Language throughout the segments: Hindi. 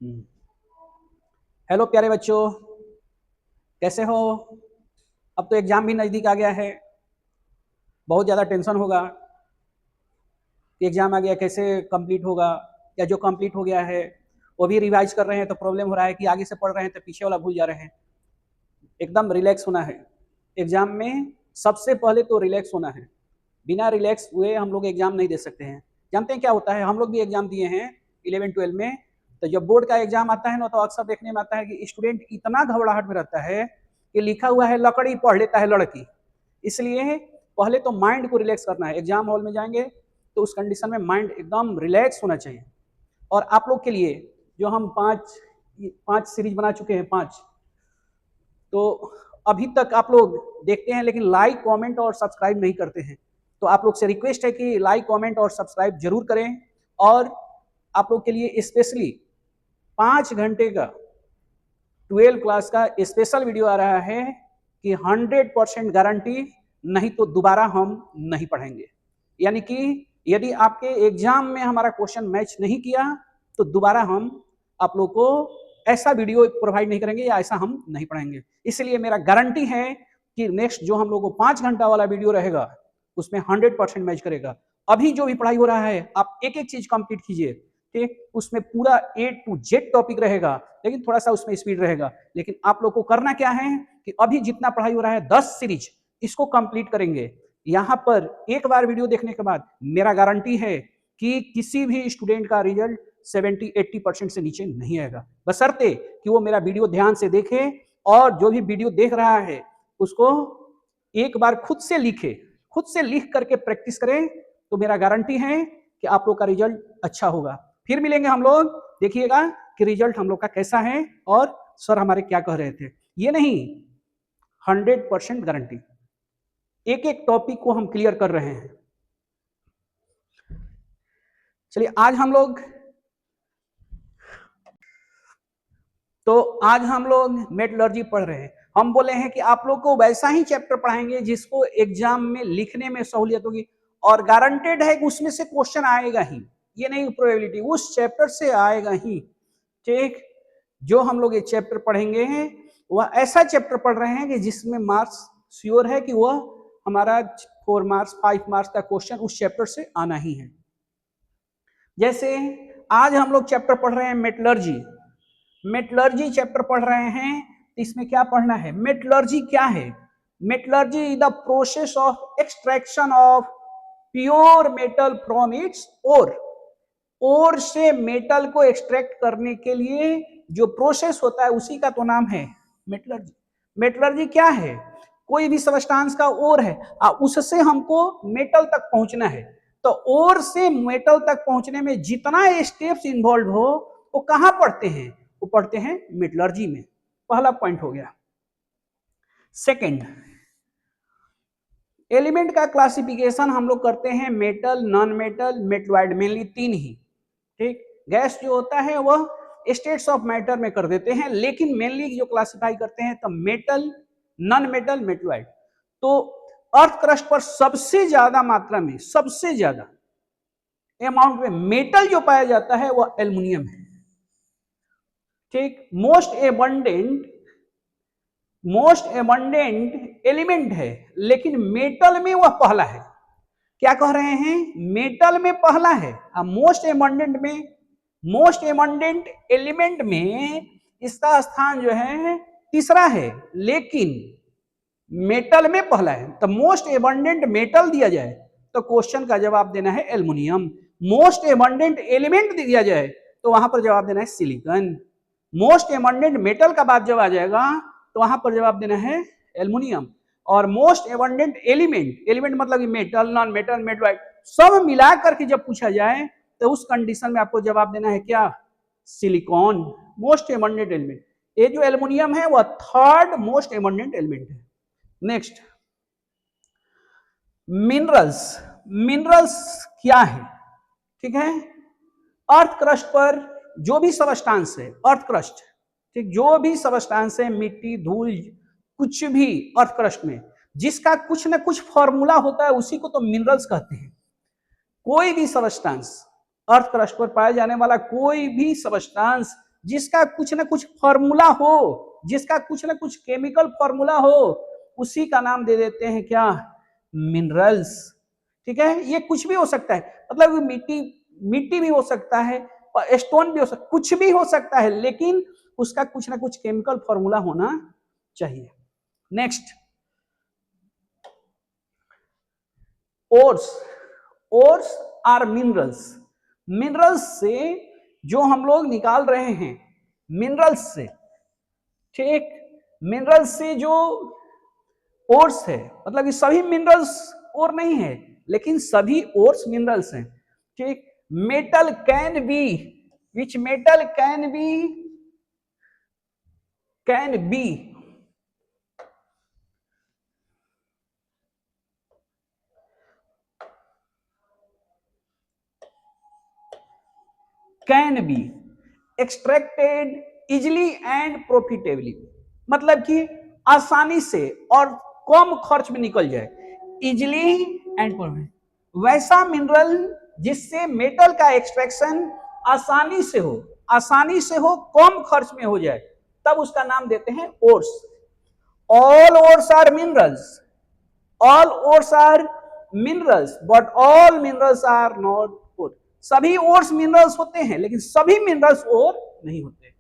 हम्म। हेलो प्यारे बच्चों, कैसे हो? अब तो एग्जाम भी नज़दीक आ गया है। बहुत ज़्यादा टेंशन होगा कि एग्जाम आ गया, कैसे कंप्लीट होगा, या जो कंप्लीट हो गया है वो भी रिवाइज कर रहे हैं तो प्रॉब्लम हो रहा है कि आगे से पढ़ रहे हैं तो पीछे वाला भूल जा रहे हैं। एकदम रिलैक्स होना है एग्जाम में। सबसे पहले तो रिलैक्स होना है। बिना रिलैक्स हुए हम लोग एग्जाम नहीं दे सकते हैं। जानते हैं क्या होता है? हम लोग भी एग्जाम दिए हैं 11-12 में। तो जब बोर्ड का एग्जाम आता है ना, तो अक्सर देखने में आता है कि स्टूडेंट इतना घबराहट में रहता है कि लिखा हुआ है लकड़ी पढ़ लेता है लड़की। इसलिए पहले तो माइंड को रिलैक्स करना है। एग्जाम हॉल में जाएंगे तो उस कंडीशन में माइंड एकदम रिलैक्स होना चाहिए। और आप लोग के लिए जो हम पांच पांच सीरीज बना चुके हैं, 5, तो अभी तक आप लोग देखते हैं लेकिन लाइक कमेंट और सब्सक्राइब नहीं करते हैं। तो आप लोग से रिक्वेस्ट है कि लाइक कमेंट और सब्सक्राइब जरूर करें। और आप लोग के लिए स्पेशली 5 घंटे का 12 क्लास का स्पेशल वीडियो आ रहा है कि 100% गारंटी, नहीं तो दोबारा हम नहीं पढ़ेंगे। यानी कि यदि आपके एग्जाम में हमारा क्वेश्चन मैच नहीं किया तो दोबारा हम आप लोग को ऐसा वीडियो प्रोवाइड नहीं करेंगे या ऐसा हम नहीं पढ़ाएंगे। इसलिए मेरा गारंटी है कि नेक्स्ट जो हम लोग को 5 घंटा वाला वीडियो रहेगा उसमें 100% मैच करेगा। अभी जो भी पढ़ाई हो रहा है आप एक एक चीज कंप्लीट कीजिए, ठीक? उसमें पूरा A to Z टॉपिक रहेगा, लेकिन थोड़ा सा उसमें स्पीड रहेगा। लेकिन आप लोग को करना क्या है कि अभी जितना पढ़ाई हो रहा है 10 सीरीज, इसको कंप्लीट करेंगे। यहाँ पर एक बार वीडियो देखने के बाद मेरा गारंटी है कि किसी भी स्टूडेंट का रिजल्ट 70-80% से नीचे नहीं आएगा, बशर्ते कि वो मेरा वीडियो ध्यान से देखे और जो भी वीडियो देख रहा है उसको एक बार खुद से लिखे, खुद से लिख करके प्रैक्टिस करें। तो मेरा गारंटी है कि आप लोग का रिजल्ट अच्छा होगा। फिर मिलेंगे हम लोग, देखिएगा कि रिजल्ट हम लोग का कैसा है और सर हमारे क्या कह रहे थे। ये नहीं, 100% गारंटी। एक एक टॉपिक को हम क्लियर कर रहे हैं। चलिए आज हम लोग मेटलर्जी पढ़ रहे हैं। हम बोले हैं कि आप लोग को वैसा ही चैप्टर पढ़ाएंगे जिसको एग्जाम में लिखने में सहूलियत होगी, और गारंटेड है कि उसमें से क्वेश्चन आएगा ही। ये नहीं प्रोबेबिलिटी, उस चैप्टर से आएगा ही, ठीक? जो हम लोग ये चैप्टर पढ़ेंगे हैं वह ऐसा चैप्टर पढ़ रहे हैं कि जिसमें मार्क्स श्योर है कि वह हमारा 4 मार्क्स 5 मार्क्स का क्वेश्चन उस चैप्टर से आना ही है। जैसे आज हम लोग चैप्टर पढ़ रहे हैं मेटलर्जी। मेटलर्जी चैप्टर पढ़ रहे हैं तो इसमें क्या पढ़ना है? मेटलर्जी क्या है? Metallurgy is the process of extraction of pure metal from its ore से मेटल को एक्सट्रैक्ट करने के लिए जो प्रोसेस होता है उसी का तो नाम है मेटलर्जी। मेटलर्जी क्या है? कोई भी सब्सटेंस का ओर है, उससे हमको मेटल तक पहुंचना है। तो ओर से मेटल तक पहुंचने में जितना स्टेप्स इन्वॉल्व हो वो कहां पढ़ते हैं? वो पढ़ते हैं मेटलर्जी में। पहला पॉइंट हो गया। सेकंड, एलिमेंट का क्लासिफिकेशन हम लोग करते हैं metal, non metal, metalloid, mainly 3 ही, ठीक? गैस जो होता है वह स्टेट्स ऑफ मैटर में कर देते हैं, लेकिन मेनली जो क्लासिफाई करते हैं तो मेटल, नॉन मेटल, मेटलॉइड। तो अर्थ क्रस्ट पर सबसे ज्यादा मात्रा में, सबसे ज्यादा अमाउंट में मेटल जो पाया जाता है वह एल्युमिनियम है, ठीक? मोस्ट एबंडेंट एलिमेंट है, लेकिन मेटल में वह पहला है। क्या कह रहे हैं? मेटल में पहला है। मोस्ट एबंडेंट एलिमेंट में इसका स्थान जो है तीसरा है, लेकिन मेटल में पहला है। तो मोस्ट एबंडेंट मेटल दिया जाए तो क्वेश्चन का जवाब देना है एल्युमिनियम। मोस्ट एबंडेंट एलिमेंट दिया जाए तो वहां पर जवाब देना है सिलिकॉन। मोस्ट एबंडेंट मेटल का बाद जब आ जाएगा तो वहां पर जवाब देना है एल्युमिनियम। और मोस्ट एबंडेंट एलिमेंट मतलब मेटल, नॉन मेटल, मेटलॉइड सब मिला करके जब पूछा जाए तो उस कंडीशन में आपको जवाब देना है क्या? सिलिकॉन। मोस्ट एबंडेंट एलिमेंट, ये जो एल्युमिनियम है वह थर्ड मोस्ट एबंडेंट एलिमेंट है। Next, minerals. मिनरल्स क्या है? ठीक है, अर्थ क्रस्ट पर जो भी सबस्टांस है, अर्थ क्रस्ट, ठीक, जो भी सबस्टांस है, मिट्टी, धूल, कुछ भी अर्थ क्रस्ट में जिसका कुछ ना कुछ फॉर्मूला होता है उसी को तो मिनरल्स कहते हैं। कोई भी सबस्टांस, अर्थ क्रस्ट पर पाया जाने वाला कोई भी सबस्टांस जिसका कुछ ना कुछ फॉर्मूला हो, जिसका कुछ ना कुछ केमिकल फॉर्मूला हो, उसी का नाम दे देते हैं क्या, मिनरल्स। ठीक है, ये कुछ भी हो सकता है, मतलब मिट्टी, मिट्टी भी हो सकता है, स्टोन भी हो सकता है, कुछ भी हो सकता है, लेकिन उसका कुछ ना कुछ केमिकल फॉर्मूला होना चाहिए। Next, ores. Ores are minerals. Minerals से जो हम लोग निकाल रहे हैं, मिनरल्स से, ठीक, मिनरल्स से जो ओर्स है, मतलब ये सभी मिनरल्स और नहीं है, लेकिन सभी ओर्स मिनरल्स हैं। ठीक, metal can be, which metal can be, can be, can be extracted easily and profitably, मतलब कि आसानी से और कम खर्च में निकल जाए, इजिली एंड प्रॉफिट, वैसा मिनरल जिससे मेटल का एक्सट्रैक्शन आसानी से हो, आसानी से हो, कम खर्च में हो जाए, तब उसका नाम देते हैं ores. All ores are minerals, all ores are minerals but all minerals are not ore। सभी ओर्स मिनरल्स होते हैं, लेकिन सभी मिनरल्स ओर नहीं होते।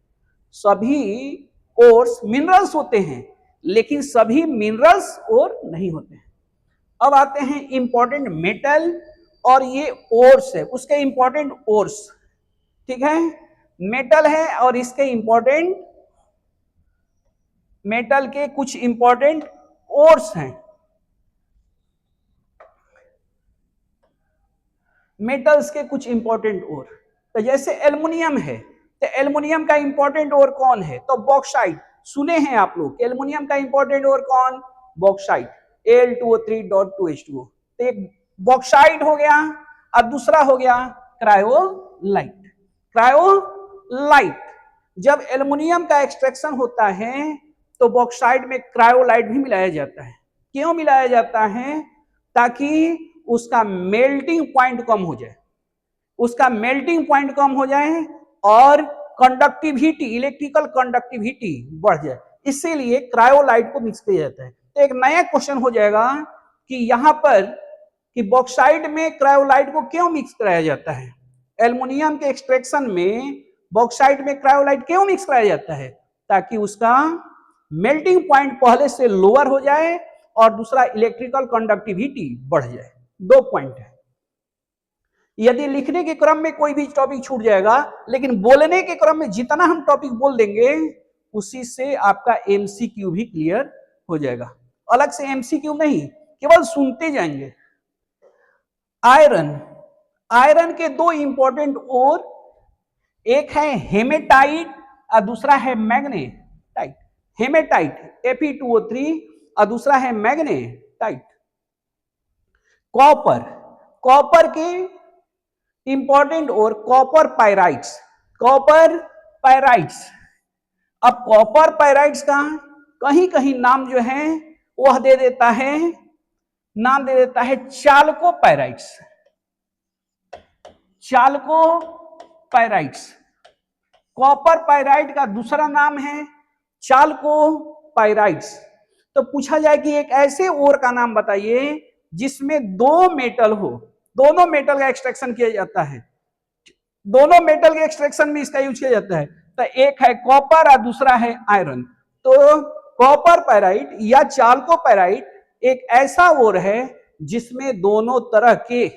सभी ओर्स मिनरल्स होते हैं, लेकिन सभी मिनरल्स ओर नहीं होते हैं। अब आते हैं इंपॉर्टेंट मेटल, और ये ओर्स है, उसके इंपॉर्टेंट ओर्स। ठीक है, मेटल है और इसके इंपॉर्टेंट, मेटल के कुछ इंपॉर्टेंट ओर्स हैं। मेटल्स के कुछ इंपॉर्टेंट ओर, तो जैसे एल्युमिनियम है, तो एल्युमिनियम का इंपॉर्टेंट ओर कौन है, तो बॉक्साइट। सुने हैं आप लोग, एल्युमिनियम का इंपॉर्टेंट ओर कौन, बॉक्साइट, Al2O3.2H2O। तो एक बॉक्साइट हो गया, और दूसरा हो गया क्रायोलाइट। क्रायोलाइट, जब एल्युमिनियम का एक्सट्रैक्शन होता है तो बॉक्साइट में क्रायोलाइट भी मिलाया जाता है। क्यों मिलाया जाता है, ताकि उसका मेल्टिंग पॉइंट कम हो जाए, उसका मेल्टिंग पॉइंट कम हो जाए और कंडक्टिविटी, इलेक्ट्रिकल कंडक्टिविटी बढ़ जाए, इसीलिए क्रायोलाइट को मिक्स किया जाता है। तो एक नया क्वेश्चन हो जाएगा कि यहां पर कि बॉक्साइट में क्रायोलाइट को क्यों मिक्स कराया जाता है, एल्युमिनियम के एक्सट्रैक्शन में बॉक्साइट में क्रायोलाइट क्यों मिक्स कराया जाता है, ताकि उसका मेल्टिंग पॉइंट पहले से लोअर हो जाए और दूसरा इलेक्ट्रिकल कंडक्टिविटी बढ़ जाए। दो पॉइंट है। यदि लिखने के क्रम में कोई भी टॉपिक छूट जाएगा, लेकिन बोलने के क्रम में जितना हम टॉपिक बोल देंगे, उसी से आपका एमसीक्यू भी क्लियर हो जाएगा। अलग से एमसीक्यू नहीं, केवल सुनते जाएंगे। आयरन, आयरन के दो इंपॉर्टेंट ओर, एक है हेमेटाइट और दूसरा है मैग्नेटाइट। हेमेटाइट Fe2O3 और दूसरा है मैग्नेटाइट। कॉपर, कॉपर के इंपॉर्टेंट और कॉपर पायराइट्स, कॉपर पायराइट्स। अब कॉपर पायराइट्स का कहीं कहीं नाम जो है वह दे देता है, नाम दे देता है चालको पायराइट्स, चालको पायराइट्स। कॉपर पायराइट का दूसरा नाम है चालको पायराइट्स। तो पूछा जाए कि एक ऐसे ओर का नाम बताइए जिसमें दो मेटल हो, दोनों मेटल का एक्सट्रैक्शन किया जाता है, दोनों मेटल के एक्सट्रैक्शन में इसका यूज किया जाता है। तो एक है कॉपर और दूसरा है आयरन। तो कॉपर पायराइट या चालको पायराइट एक ऐसा ओर है जिसमें दोनों तरह के,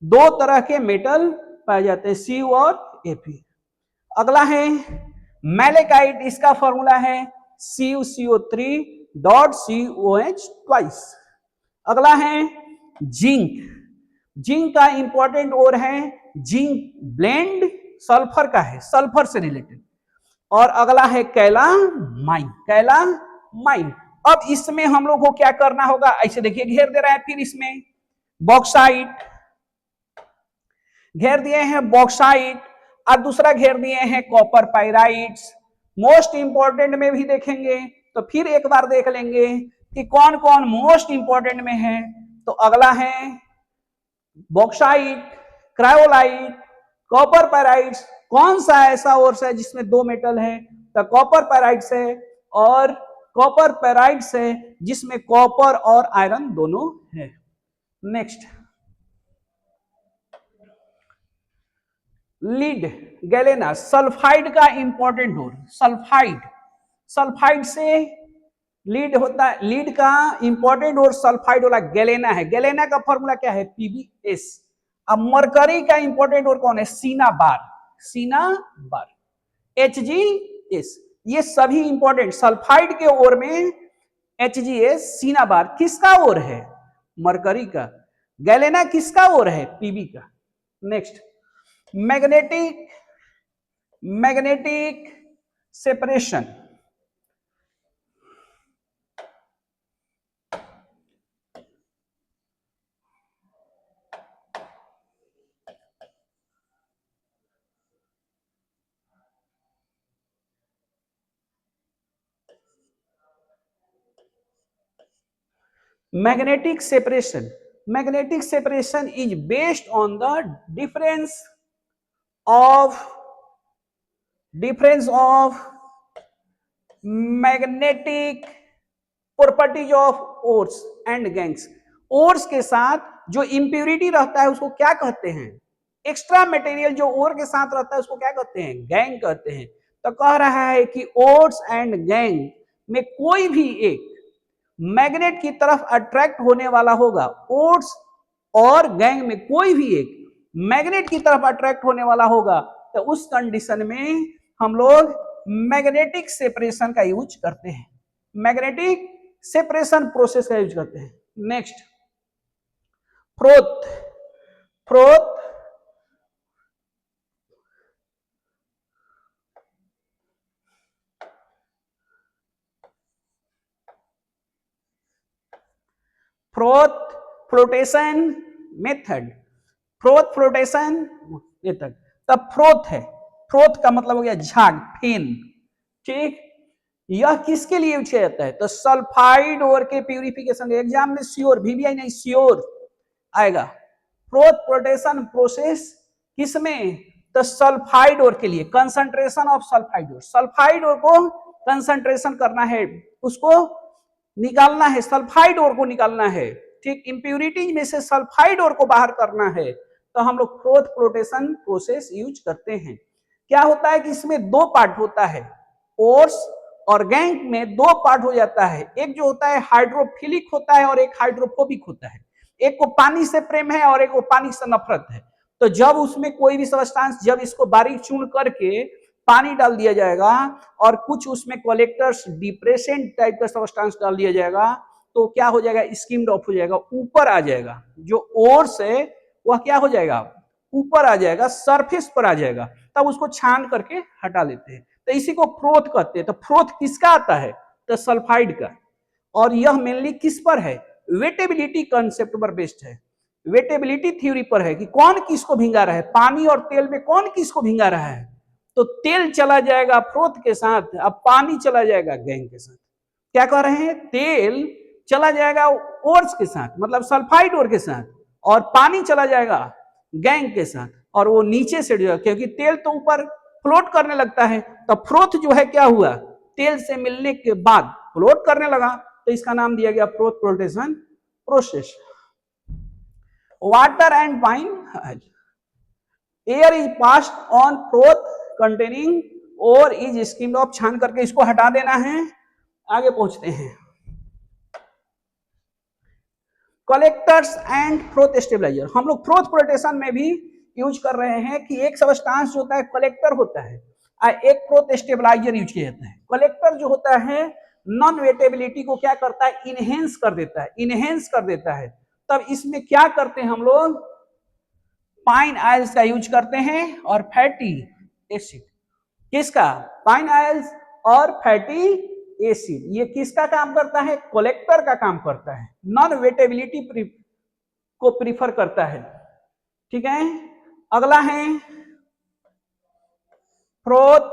दो तरह के मेटल पाए जाते हैं, Cu और Fe। अगला है मैलेकाइट, इसका फॉर्मूला है CuCO3.COH ट्वाइस। अगला है जिंक, जिंक का इंपॉर्टेंट ओर है, जिंक ब्लेंड सल्फर का है, सल्फर से रिलेटेड। और अगला है कैलामाइन, कैलामाइन। अब इसमें हम लोग को क्या करना होगा, ऐसे देखिए घेर दे रहा है, फिर इसमें बॉक्साइट घेर दिए हैं, बॉक्साइट, और दूसरा घेर दिए हैं कॉपर पायराइट्स। मोस्ट इंपॉर्टेंट में भी देखेंगे तो फिर एक बार देख लेंगे कि कौन कौन मोस्ट इंपॉर्टेंट में है। तो अगला है बॉक्साइट, क्रायोलाइट, कॉपर पायराइट्स, कौन सा ऐसा ओर्स है जिसमें 2 मेटल है? तो कॉपर पैराइड्स है, और कॉपर पैराइड्स है जिसमें कॉपर और आयरन दोनों है। नेक्स्ट, लीड, गैलेना, सल्फाइड का इंपॉर्टेंट ओर, सल्फाइड, सल्फाइड से लीड होता है, लीड का इंपॉर्टेंट ओर सल्फाइड वाला गैलेना है। गैलेना का फॉर्मूला क्या है? PbS। अब मरकरी का इंपॉर्टेंट ओर कौन है? Cinnabar, cinnabar, HgS। ये सभी इंपॉर्टेंट, सल्फाइड के ओर में HgS, सिनाबार किसका ओर है? मरकरी का। गैलेना किसका ओर है? Pb का। Next, magnetic, magnetic separation, magnetic separation, magnetic separation is based on the difference of magnetic properties of ores and gangs। Ores के साथ जो इंप्यूरिटी रहता है उसको क्या कहते हैं? एक्स्ट्रा मटेरियल जो ओर के साथ रहता है उसको क्या कहते हैं? गैंग कहते हैं। तो कह रहा है कि ओर्स एंड गैंग में कोई भी एक मैग्नेट की तरफ अट्रैक्ट होने वाला होगा, ओर्स और गैंग में कोई भी एक मैग्नेट की तरफ अट्रैक्ट होने वाला होगा, तो उस कंडीशन में हम लोग मैग्नेटिक सेपरेशन का यूज करते हैं, मैग्नेटिक सेपरेशन प्रोसेस का यूज करते हैं। Next, froth, froth froth flotation method, froth flotation method. तब फ्रोथ है, फ्रोथ का मतलब हो गया झाग, फेन, ठीक। यह किसके लिए यूज किया जाता है? तो सल्फाइड ओर के प्यूरिफिकेशन। एग्जाम में श्योर, VBI नहीं श्योर आएगा। फ्रोथ फ्लोटेशन प्रोसेस किसमें? तो सल्फाइड ओर के लिए, concentration of sulphide ore, sulphide ore को कंसंट्रेशन करना है, उसको निकालना है, सल्फाइड ओर को निकालना है, ठीक। इंप्यूरिटीज में से सल्फाइड ओर को बाहर करना है, तो हम लोग फ्रोथ फ्लोटेशन प्रोसेस यूज करते हैं। क्या होता है कि इसमें 2 पार्ट होता है, ओर्स और गैंग में 2 पार्ट हो जाता है। एक जो होता है हाइड्रोफिलिक होता है और एक हाइड्रोफोबिक होता है। एक को पानी से प्रेम है और एक को पानी से नफरत है। तो जब उसमें कोई भी सब्सटेंस, जब इसको बारीक चूर्ण करके पानी डाल दिया जाएगा और कुछ उसमें कलेक्टर्स डिप्रेशन टाइप का सब्सटेंस डाल दिया जाएगा, तो क्या हो जाएगा? स्किम्ड ऑफ हो जाएगा, ऊपर आ जाएगा। जो ओर्स है वह क्या हो जाएगा? ऊपर आ जाएगा, सरफेस पर आ जाएगा, तब उसको छान करके हटा लेते हैं। तो इसी को फ्रोथ कहते हैं। तो फ्रोथ किसका आता है? तो सल्फाइड का। और यह मेनली किस पर है? वेटेबिलिटी कंसेप्ट पर बेस्ड है, वेटेबिलिटी थ्योरी पर है कि कौन किसको भिंगा रहा है, पानी और तेल में कौन किसको भिंगा रहा है। तो तेल चला जाएगा फ्रोथ के साथ, अब पानी चला जाएगा गैंग के साथ। क्या कह रहे हैं? तेल चला जाएगा ओर्स के साथ, मतलब सल्फाइड ओर के साथ, और पानी चला जाएगा गैंग के साथ, और वो नीचे से, क्योंकि तेल तो ऊपर फ्लोट करने लगता है, तो फ्रोथ जो है क्या हुआ? तेल से मिलने के बाद फ्लोट करने लगा, तो इसका नाम दिया गया froth flotation process. Water and wine, air is passed on froth containing और इज स्किम्ड ऑफ, छान करके इसको हटा देना है। आगे पहुंचते हैं। कलेक्टर्स एंड फ्रोथ स्टेबलाइजर, हम लोग फ्रोथ फ्लोटेशन में भी यूज कर रहे हैं कि एक सब्सटेंस जो होता है कलेक्टर होता है, एक फ्रोथ स्टेबलाइजर यूज किया जाता है। कलेक्टर जो होता है नॉन वेटेबिलिटी को क्या करता है? इनहेंस कर देता है, इनहेंस कर देता है। तब इसमें क्या करते हैं हम लोग? पाइन आयल्स का यूज करते हैं और फैटी एसिड। किसका? पाइन आयल्स और फैटी एसिड। ये किसका काम करता है? कलेक्टर का काम करता है, नॉन वेटेबिलिटी को प्रीफर करता है, ठीक है। अगला है फ्रोथ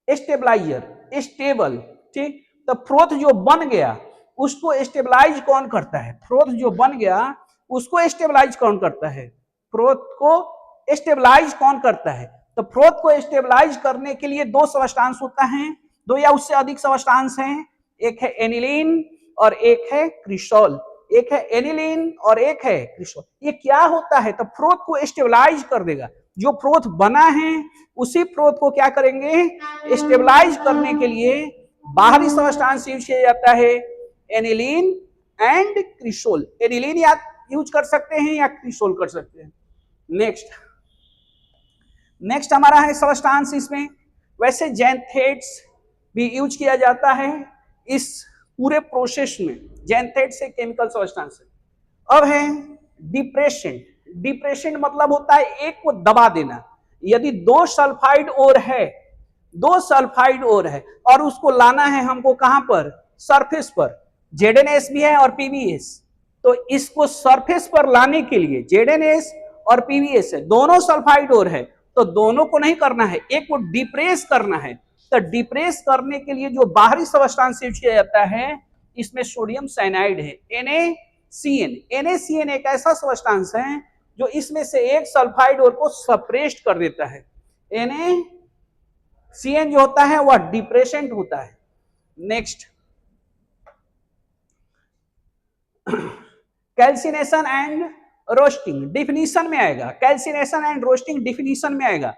स्टेबलाइजर, स्टेबल, ठीक। तो फ्रोथ जो बन गया उसको स्टेबलाइज कौन करता है? फ्रोथ जो बन गया उसको स्टेबलाइज कौन करता है? फ्रोथ को स्टेबलाइज कौन करता है? तो फ्लोथ को स्टेबलाइज करने के लिए दो सबस्टांस होता है, दो या उससे अधिक सबस्टांस हैं, एक है एनिलीन और एक है क्रिसोल, एक है एनिलीन और एक है क्रिसोल। ये क्या होता है? तो फ्लोथ को स्टेबलाइज कर देगा, जो फ्लोथ बना है उसी फ्लोथ को क्या करेंगे? स्टेबलाइज करने के लिए बाहरी सबस्टांस यूज किया जाता है, एनिलीन एंड क्रिसोल। एनिलीन या यूज कर सकते हैं या क्रिसोल कर सकते हैं। नेक्स्ट हमारा है सबस्टांस इसमें, वैसे जैंथेट्स भी यूज किया जाता है इस पूरे प्रोसेस में, जैंथेट से केमिकल सबस्टांस है। अब है डिप्रेशन। डिप्रेशन मतलब होता है एक को दबा देना। यदि दो सल्फाइड और है, दो सल्फाइड और है और उसको लाना है हमको कहां पर? सरफेस पर। ZnS भी है और PbS, तो इसको सरफेस पर लाने के लिए ZnS और PbS है, दोनों सल्फाइड और है, तो दोनों को नहीं करना है, एक को डिप्रेस करना है। तो डिप्रेस करने के लिए जो बाहरी सबस्टांस यूज किया जाता है, इसमें सोडियम साइनाइड है, NaCN। NaCN एक ऐसा सबस्टांस है जो इसमें से एक सल्फाइड और को सप्रेस्ड कर देता है। NaCN जो होता है वह डिप्रेसेंट होता है। Next calcination and roasting definition में आएगा, कैल्सिनेशन एंड रोस्टिंग डिफिनीशन में आएगा।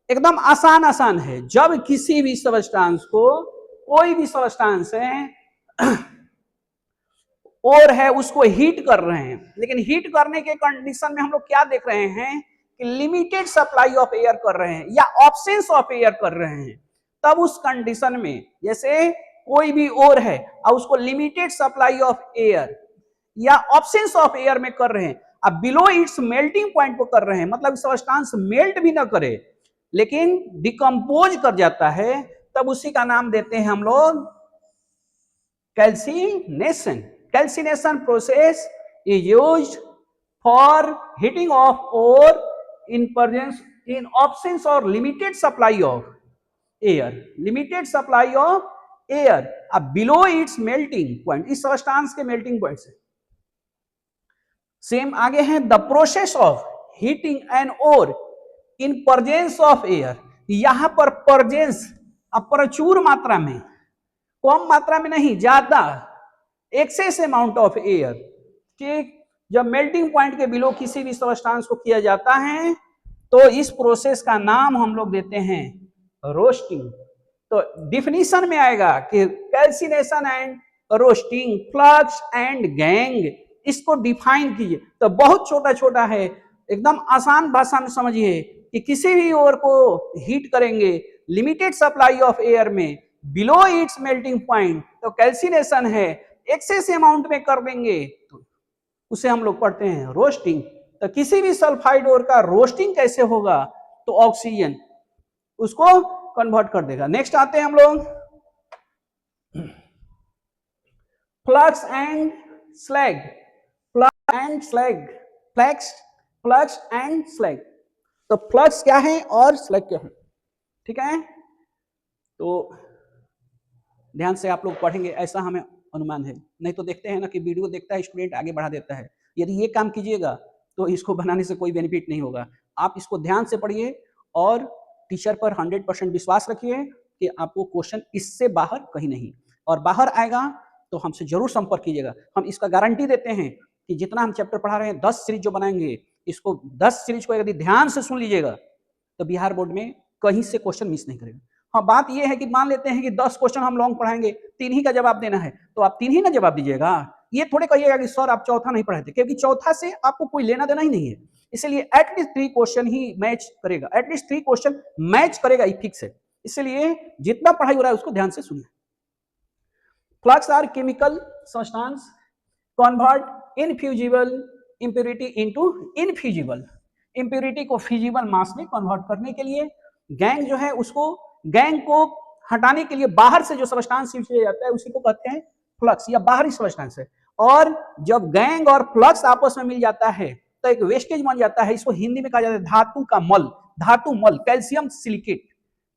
एकदम आसान है, जब किसी भी सबस्टांस को, कोई भी सबस्टांस है और है उसको हीट कर रहे हैं, लेकिन हीट करने के कंडीशन में हम लोग क्या देख रहे हैं कि लिमिटेड सप्लाई ऑफ एयर कर रहे हैं या ऑब्सेंस ऑफ एयर कर रहे हैं, तब उस कंडीशन में जैसे कोई भी और है और उसको लिमिटेड सप्लाई ऑफ एयर या ऑब्सेंस ऑफ एयर में कर रहे हैं, अब बिलो इट्स मेल्टिंग पॉइंट को कर रहे हैं, मतलब सबस्टांस मेल्ट भी ना करे लेकिन डिकम्पोज कर जाता है, तब उसी का नाम देते हैं हम लोग calcination. Calcination process is used for heating of ore in presence, in absence और limited supply of air, limited supply of air अब बिलो इट्स मेल्टिंग पॉइंट, इस सबस्टांस के मेल्टिंग पॉइंट से। सेम आगे है the process of heating an ore in presence of air, यहां पर प्रेजेंस अब प्रचुर मात्रा में, कम मात्रा में नहीं, ज्यादा, एक्सेस अमाउंट ऑफ एयर, ठीक। जब मेल्टिंग पॉइंट के बिलो किसी भी सबस्टांस को किया जाता है तो इस प्रोसेस का नाम हम लोग देते हैं रोस्टिंग। तो डिफिनीशन में आएगा कि calcination and roasting, flux and gang, इसको डिफाइन कीजिए। तो बहुत छोटा छोटा है, एकदम आसान भाषा में समझिए कि किसी भी ओर को हीट करेंगे लिमिटेड सप्लाई ऑफ एयर में बिलो इट्स मेल्टिंग पॉइंट, तो कैल्सिनेशन है, एक्सेस अमाउंट में कर देंगे तो उसे हम लोग पढ़ते हैं रोस्टिंग। तो किसी भी सल्फाइड ओर का रोस्टिंग कैसे होगा? तो ऑक्सीजन उसको कन्वर्ट कर देगा। नेक्स्ट आते हैं हम लोग flux and slag, flux and slag, flux and slag. तो फ्लक्स क्या है और स्लैग क्या है, ठीक है? तो ध्यान से आप लोग पढ़ेंगे ऐसा हमें अनुमान है, नहीं तो देखते हैं ना कि वीडियो देखता है स्टूडेंट आगे बढ़ा देता है। यदि ये काम कीजिएगा तो इसको बनाने से कोई बेनिफिट नहीं होगा। आप इसको ध्यान से पढ़िए और टीचर पर 100% विश्वास रखिए कि आपको क्वेश्चन इससे बाहर कहीं नहीं, और बाहर आएगा तो हमसे जरूर संपर्क कीजिएगा। हम इसका गारंटी देते हैं कि जितना हम चैप्टर पढ़ा रहे हैं 10 सीरीज जो बनाएंगे, इसको 10 सीरीज को यदि ध्यान से सुन लीजिएगा तो बिहार बोर्ड में कहीं से क्वेश्चन मिस नहीं करेगा। हाँ, बात यह है कि मान लेते हैं कि 10 क्वेश्चन हम लॉन्ग पढ़ाएंगे, 3 ही का जवाब देना है, तो आप 3 ही ना जवाब दीजिएगा। ये थोड़े कहिएगा कि सर आप चौथा नहीं पढ़ाते, क्योंकि चौथा से आपको कोई लेना देना ही नहीं है। इसलिए एटलीस्ट 3 क्वेश्चन ही मैच करेगा, एटलीस्ट 3 क्वेश्चन मैच करेगा, ये फिक्स है। इसलिए जितना पढ़ाई हो रहा है उसको ध्यान से सुनिए। Flux are chemical substance convert infusible impurity into infusible, impurity को फ्यूजिबल मास में कन्वर्ट करने के लिए गैंग जो है उसको, गैंग को हटाने के लिए बाहर से जो सब्सटेंस यूज किया जाता है उसी को कहते हैं फ्लक्स या बाहरी सब्सटेंस है। और जब गैंग और फ्लक्स आपस में मिल जाता है तो एक वेस्टेज बन जाता है, इसको हिंदी में कहा जाता है धातु का मल, धातु मल, calcium silicate,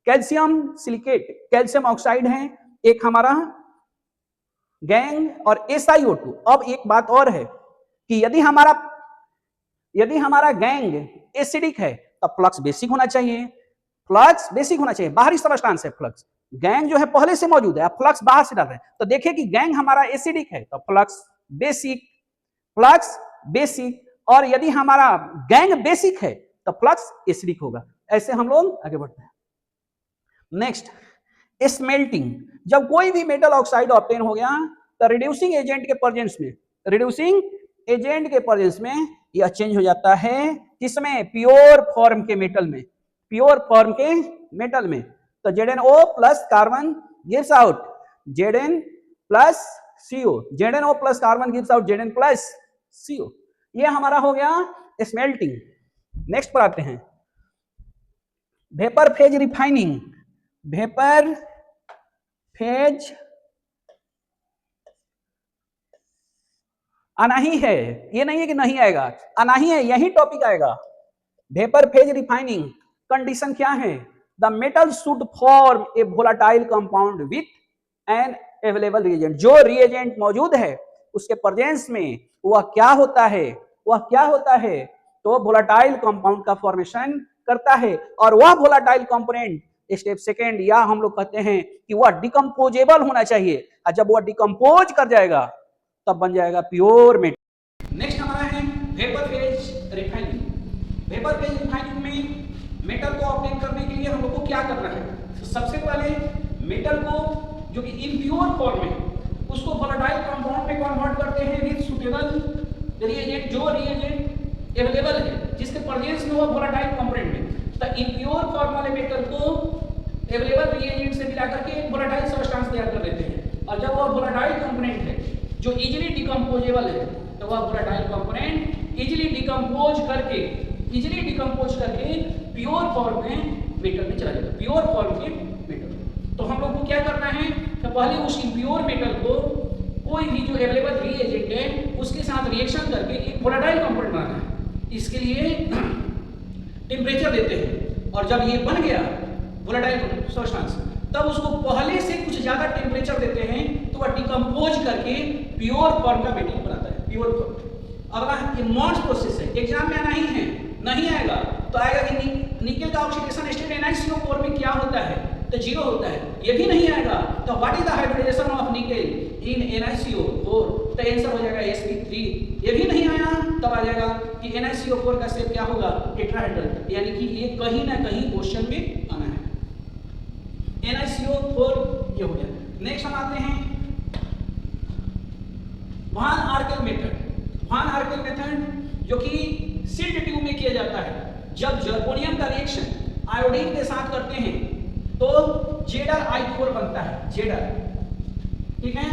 calcium silicate, calcium oxide है एक हमारा गैंग और SiO2। अब एक बात और है कि यदि हमारा गैंग एसिडिक है तब फ्लक्स बेसिक होना चाहिए, फ्लक्स बेसिक होना चाहिए, बाहरी सबस्टांस है फ्लक्स, गैंग जो है पहले से मौजूद है, अब फ्लक्स बाहर से डाल रहे हैं, तो देखिए कि गैंग हमारा एसिडिक है तो फ्लक्स बेसिक, फ्लक्स बेसिक, और यदि हमारा गैंग बेसिक है तो फ्लक्स एसिडिक होगा। ऐसे हम लोग आगे बढ़ते हैं। नेक्स्ट, स्मेल्टिंग, जब कोई भी मेटल ऑक्साइड ऑब्टेन हो गया तो रिड्यूसिंग एजेंट के प्रेजेंस में, रिड्यूसिंग एजेंट के प्रेजेंस में यह चेंज हो जाता है किसमें, प्योर फॉर्म के मेटल में, प्योर फॉर्म के मेटल में। तो ZnO plus carbon gives out Zn plus CO, ZnO plus carbon gives out Zn plus CO, ये हमारा हो गया स्मेल्टिंग। नेक्स्ट पर आते हैं, vapour phase refining, vapour phase आना ही है, ये नहीं है कि नहीं आएगा, आना ही है, यही टॉपिक आएगा। वेपर फेज रिफाइनिंग कंडीशन क्या है, the metal should form A volatile compound with an available reagent, जो रिएजेंट मौजूद है उसके प्रेजेंस में वह क्या होता है, वह क्या होता है, तो वोलाटाइल कंपाउंड का फॉर्मेशन करता है, और वह वोलाटाइल कंपोनेंट स्टेप सेकेंड, या हम लोग कहते हैं कि वह डिकम्पोजेबल होना चाहिए, और जब वह डिकम्पोज कर जाएगा तब बन जाएगा प्योर मेटल। नेक्स्ट हमारा है vapour phase refining. Vapour phase refining में मेटल को ऑब्टेन करने के लिए हम लोग को क्या करना है, तो सबसे पहले मेटल को जो कि इम्प्योर फॉर्म में उसको वोलेटाइल कंपाउंड में कन्वर्ट करते हैं विद सुटेबल रिएजेंट, जो रिएजेंट अवेलेबल है जिसके प्रेजेंस में वो वोलेटाइल कंपोनेंट में, तो इम्प्योर फॉर्म वाले मेटल को अवेलेबल रिएजेंट से मिला करके वोलेटाइल सब्सटेंस तैयार कर लेते हैं, और जब वो वोलेटाइल कंपोनेंट है जो इजीली डिकम्पोजेबल है तो वह वोलेटाइल कंपोनेंट इजीली डिकम्पोज करके प्योर फॉर्म में मेटल में चला जाएगा, प्योर फॉर्म के मेटल। तो हम लोग को क्या करना है कि पहले उस इम्प्योर मेटल को कोई भी जो अवेलेबल रिएजेंट है उसके साथ रिएक्शन करके एक वोलेटाइल कंपाउंड बनाना है। इसके लिए टेम्परेचर देते हैं, और जब ये बन गया वोलेटाइल सब्सटेंस तब उसको पहले से कुछ ज्यादा टेम्परेचर देते हैं तो वह डिकम्पोज करके प्योर फॉर्म का मेटल बनाता है, प्योर फॉर्म। अगला ये मॉन्स प्रोसेस है, एग्जाम में आना ही है, नहीं आएगा तो आएगा कि निकल का ऑक्सीडेशन स्टेट NiCO4 में क्या होता है, तो 0 होता है, ये भी नहीं आएगा तो what is the hybridisation of nickel in NiCO4, तो आंसर हो जाएगा sp3। ये भी नहीं आया तब आ जाएगा कि NiCO4 का शेप क्या होगा, टेट्राहेड्रल, यानी कि ये कहीं ना कहीं क्वेश्चन में आना है। NiCO4 ये हो गया। नेक्स्ट हम आते हैं वान आर्केल मेथड। वान आर्केल मेथड जो कि सिल्ट ट्यूब में किया जाता है, जब जर्कोनियम का रिएक्शन आयोडीन के साथ करते हैं तो ZrI4 बनता है, Zr, ठीक है,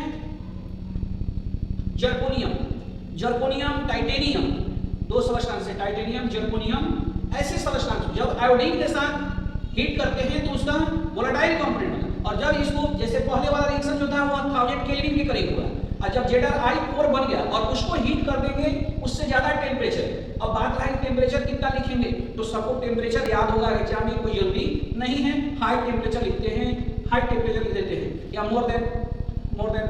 जर्कोनियम टाइटेनियम, दो सब्सटेंस है, टाइटेनियम जर्कोनियम, ऐसे सब्सटेंस जब आयोडीन के साथ हीट करते हैं तो उसका वोलेटाइल कंपोनेंट बना, और जब इसको जैसे पहले वाला रिएक्शन जो था वो 1000 केल्विन के करीब हुआ, और जब ZrI4 बन गया और उसको हीट कर देंगे उससे ज्यादा टेम्परेचर, अब बात है टेम्परेचर कितना लिखेंगे, तो सबको टेम्परेचर याद होगा, एग्जाम में कोई जरूरी नहीं है, हाई टेम्परेचर लिखते हैं, हाई टेम्परेचर लिख देते हैं, या मोर देन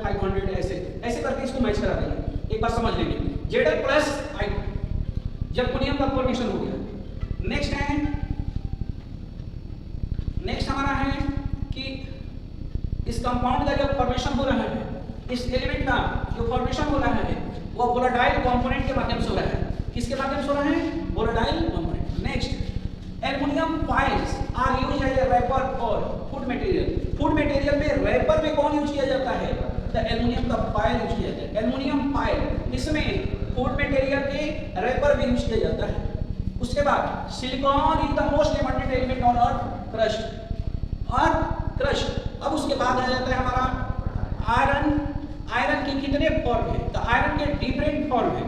500, ऐसे करके इसको मैच करा देंगे, एक बार समझ लेंगे। Zr प्लस I जर्कोनियम का फॉर्मेशन हो गया। नेक्स्ट हमारा है कि इस कंपाउंड का जो फॉर्मेशन हो रहा है, इस एलिमेंट का जो फॉर्मेशन हो रहा है वो वोलेटाइल कंपोनेंट के माध्यम से हो रहा है, किसके माध्यम से हो रहा है, volatile component. Next, aluminium files are used as a wrapper for food material. Food material में रैपर में कौन यूज किया जाता है, तो एल्युमिनियम का फाइल यूज किया जाता है, एल्युमिनियम फाइल, इसमें फूड मटेरियल के रैपर भी यूज किया जाता है। उसके बाद silicon is the most abundant element on earth crust, और क्रस्ट। अब उसके बाद आ जाता है हमारा आयरन। आयरन के कितने फॉर्म है, तो आयरन के डिफरेंट फॉर्म है,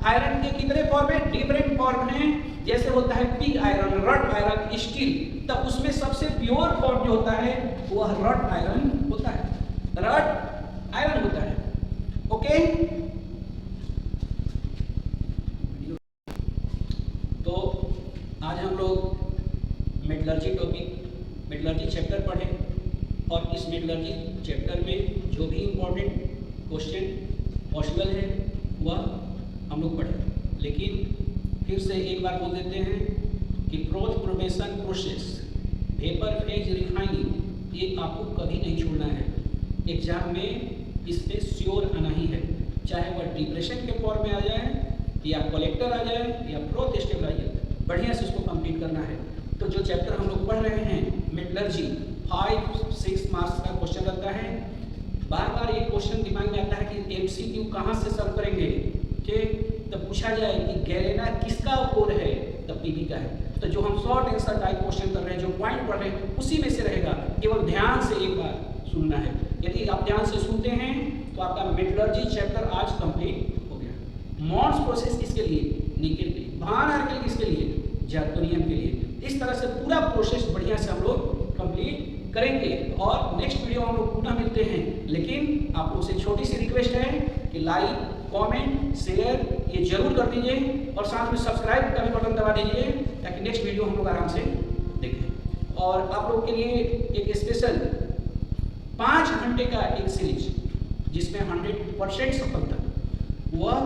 आयरन के कितने फॉर्म है, डिफरेंट फॉर्म है, जैसे होता है पिग आयरन, रट आयरन, स्टील, तब उसमें सबसे प्योर फॉर्म जो होता है वह रट आयरन होता है, रट आयरन होता है। ओके, तो आज हम लोग मेटलर्जी टॉपिक, मेटलर्जी चैप्टर पढ़े, और इस मेटलर्जी चैप्टर में जो भी इम्पोर्टेंट क्वेश्चन पॉसिबल है वह हम लोग पढ़े। लेकिन फिर से एक बार बोल देते हैं कि growth promotion process, vapour phase refining, ये आपको कभी नहीं छोड़ना है। एग्जाम में इसमें श्योर आना ही है, चाहे वह डिप्रेशन के फॉर्म में आ जाए या कलेक्टर आ जाए या ग्रोथ स्टेबलाइजर, बढ़िया से उसको कंप्लीट करना है। तो जो चैप्टर हम लोग पढ़ रहे हैं मेटलर्जी, 5-6 मार्क्स का क्वेश्चन रहता है। बार बार ये क्वेश्चन दिमाग में आता है कि एमसीक्यू कहाँ से सॉल्व करेंगे, ठीक, तो पूछा जाए कि गैलेना किसका कोर है, तो पीवी का है। तो जो हम शॉर्ट आंसर टाइप क्वेश्चन कर रहे हैं, जो पॉइंट पढ़ रहे हैं, उसी में से रहेगा, केवल ध्यान से एक बार सुनना है। यदि आप ध्यान से सुनते हैं तो आपका मेटलर्जी चैप्टर आज कंप्लीट हो गया। मॉन्स प्रोसेस किसके लिए, निकेल के लिए। भान आर्किल किसके लिए, जर्मेनियम के लिए। इस तरह से पूरा प्रोसेस बढ़िया से हम लोग कंप्लीट करेंगे और नेक्स्ट वीडियो हम लोग पुनः मिलते हैं। लेकिन आप लोग से छोटी सी रिक्वेस्ट है कि लाइक, कमेंट, शेयर ये जरूर कर दीजिए और साथ में सब्सक्राइब का भी बटन दबा दीजिए ताकि नेक्स्ट वीडियो हम लोग आराम से देखें। और आप लोग के लिए एक स्पेशल 5 घंटे का एक सीरीज जिसमें 100% सफलता, वह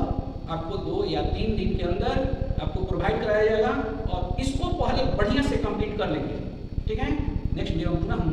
आपको 2 या 3 दिन के अंदर आपको प्रोवाइड कराया जाएगा और इसको पहले बढ़िया से कंप्लीट कर लेंगे, ठीक है। नेक्स्ट वीडियो पुनः हम